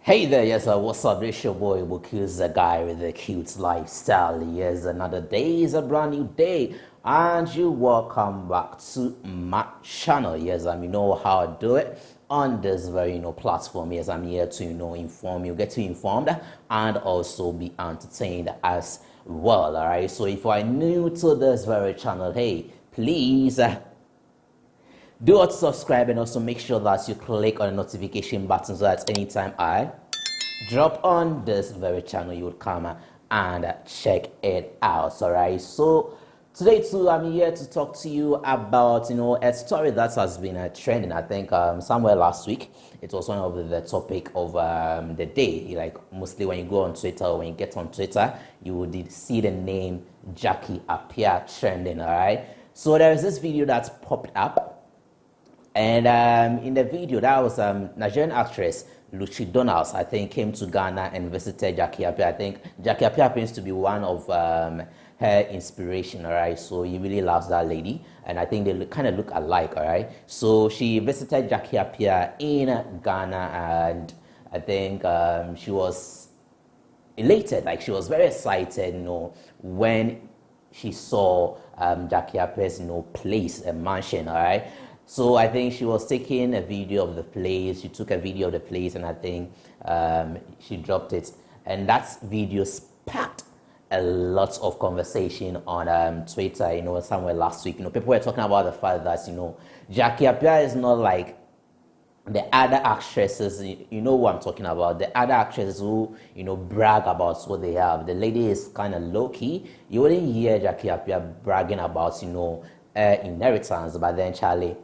Hey there, yes, what's up? It's your boy Buku's the guy with the cute lifestyle. Yes, another day is a brand new day, and you welcome back to my channel. Yes, you know how I do it on this very platform. Yes, I'm here to inform you, get you informed, and also be entertained as well. All right. So if you are new to this very channel, hey, please. Do not subscribe and also make sure that you click on the notification button so that anytime I drop on this very channel, you would come and check it out. All right. So today too, I'm here to talk to you about a story that has been trending. I think somewhere last week it was one of the topic of the day. Like mostly when you go on Twitter, or when you get on Twitter, you would see the name Jackie Appiah trending. All right. So there is this video that's popped up. And in the video, that was Nigerian actress Lucy Donalds, I think, came to Ghana and visited Jackie Appiah. I think Jackie Appiah happens to be one of her inspiration, all right? So he really loves that lady, and I think they kind of look alike, all right? So she visited Jackie Appiah in Ghana, and I think she was elated, like she was very excited, when she saw Jackie Appiah's, place, a mansion, all right? So I think she was taking a video of the place. She took a video of the place, and I think she dropped it. And that video sparked a lot of conversation on Twitter. Somewhere last week, people were talking about the fact that Jackie Appiah is not like the other actresses. You know what I'm talking about. The other actresses who brag about what they have. The lady is kind of low key. You wouldn't hear Jackie Appiah bragging about inheritance, but then Charlie.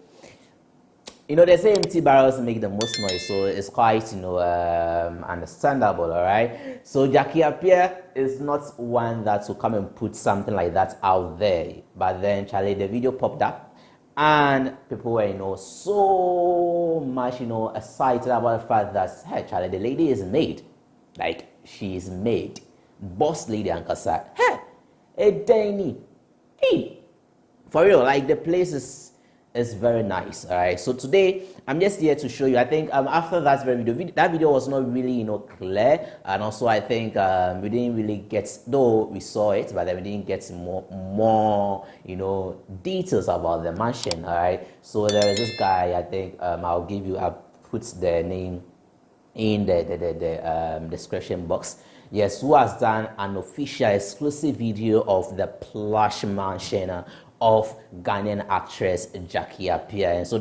They say empty barrels make the most noise, so it's quite, understandable, all right? So Jackie Appiah is not one that will come and put something like that out there. But then, Charlie, the video popped up, and people were, so much, excited about the fact that, hey, Charlie, the lady is made. Like, she is made. Boss lady, Uncle Sir. Hey, Danny. Hey. For real, like, the place is very nice. All right, so today I'm just here to show you. I think after that video was not really clear, and also I think we didn't really get, though we saw it, but then we didn't get more details about the mansion. All right, so there is this guy. I think I'll put the name in the description box. Yes, who has done an official exclusive video of the plush mansion of Ghanaian actress Jackie Appiah. And so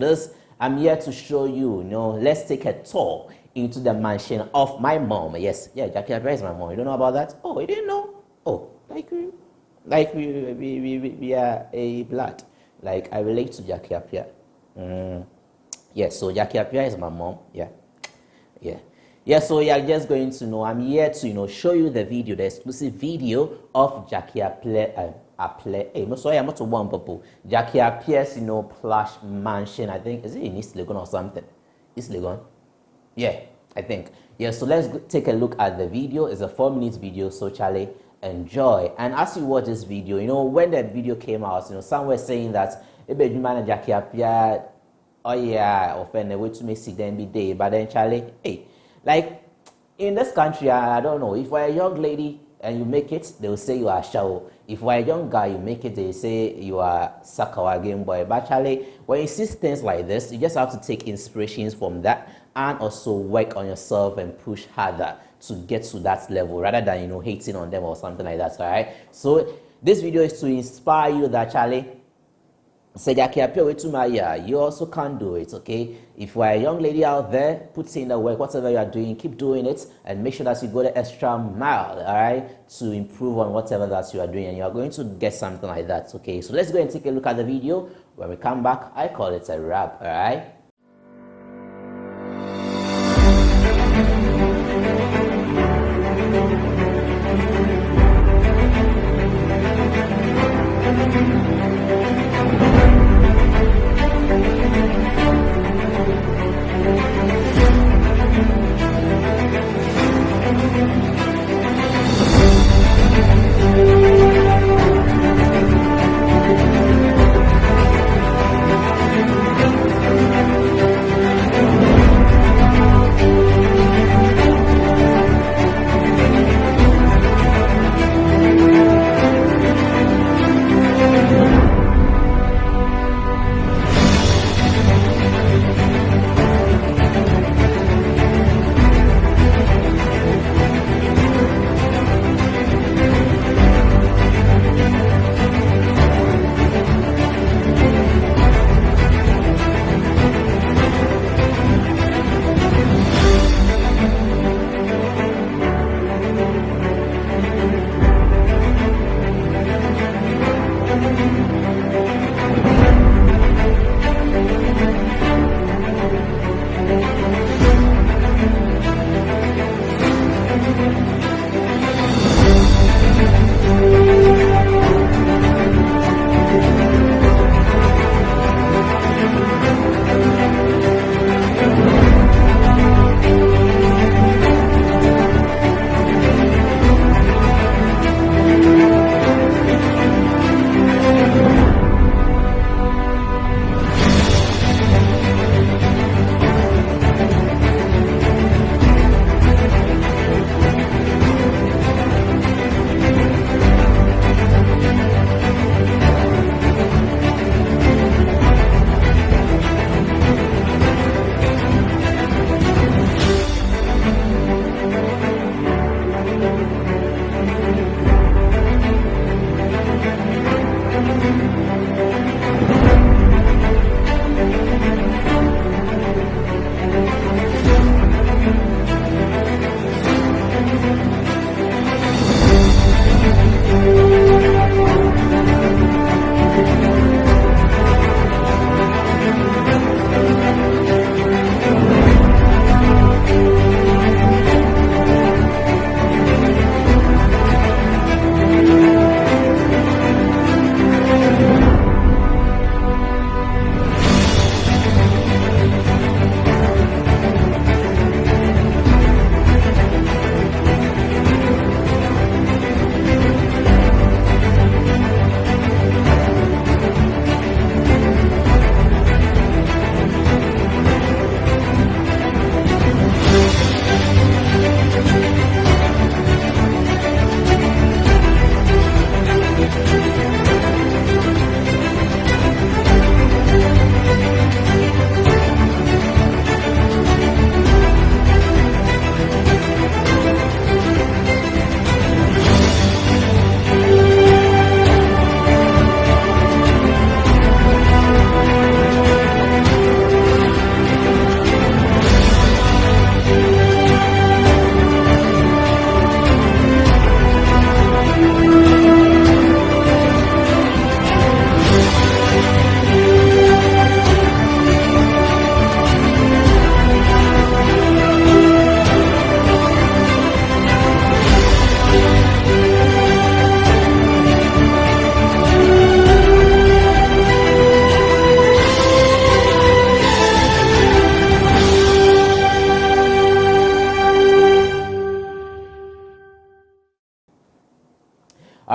I'm here to show you, let's take a tour into the mansion of my mom. Yes, yeah, Jackie Appiah is my mom. You don't know about that? Oh, you didn't know? Oh, like we are a blood. Like I relate to Jackie Appiah. Yes, so Jackie Appiah is my mom. Yeah, so you're just going to know. I'm here to show you the video, the exclusive video of Jackie Appiah. Jackie Appiah's plush mansion. I think, is it in East Legon or something? East Legon? Yeah, I think. Yeah, so let's take a look at the video. It's a 4-minute video, so Charlie, enjoy. And as you watch this video, when the video came out, some were saying that Jackie Appiah, oh yeah, offended, way to make it then be day. But then Charlie, hey, like in this country, I don't know, if you're a young lady and you make it, they will say you are Shao. If you're a young guy, you make it, they say you are Sakawa Game Boy. But actually, when you see things like this, you just have to take inspirations from that and also work on yourself and push harder to get to that level rather than, hating on them or something like that, all right? So this video is to inspire you that, Charlie, say Jackie Appiah, you also can do it, okay? If you're a young lady out there, put in the work, whatever you are doing, keep doing it, and make sure that you go the extra mile, all right, to improve on whatever that you are doing, and you are going to get something like that, okay? So let's go and take a look at the video. When we come back, I call it a wrap, all right?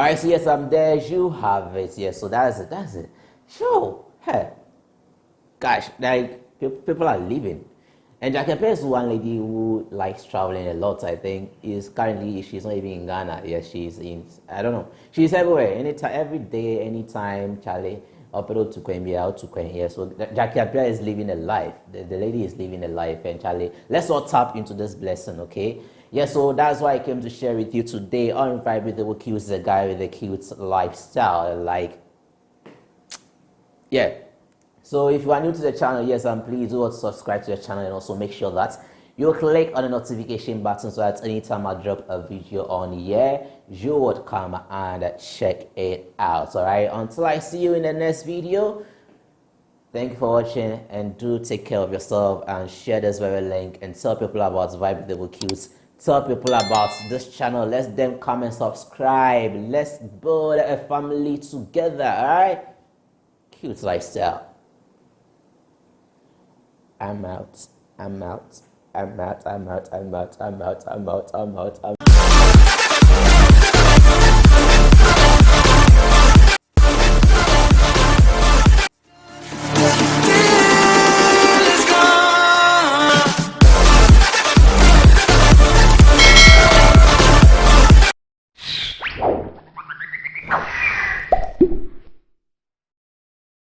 Right, so yes, there you have it. Yes, so that's it. Sure. Hey, gosh, like people are living. And I compare to one lady who likes traveling a lot. I think is currently she's not even in Ghana. Yes, she's in. I don't know. She's everywhere. Anytime, every day, anytime. Charlie, upload to Queen out to Queen here. So Jackie Appiah is living a life. The lady is living a life. And Charlie, let's all tap into this blessing, okay? Yeah, so that's why I came to share with you today on Vibe with the Cute, the guy with the cute lifestyle. Like, yeah. So if you are new to the channel, yes, and please do subscribe to the channel and also make sure that you click on the notification button so that anytime I drop a video on here, you would come and check it out. All right, until I see you in the next video, thank you for watching and do take care of yourself and share this very link and tell people about Vibe with the Cute. Tell people about this channel. Let them come and subscribe. Let's build a family together. All right, cute lifestyle. I'm out. I'm out. I'm out. I'm out. I'm out. I'm out. I'm out. I'm out. I'm out.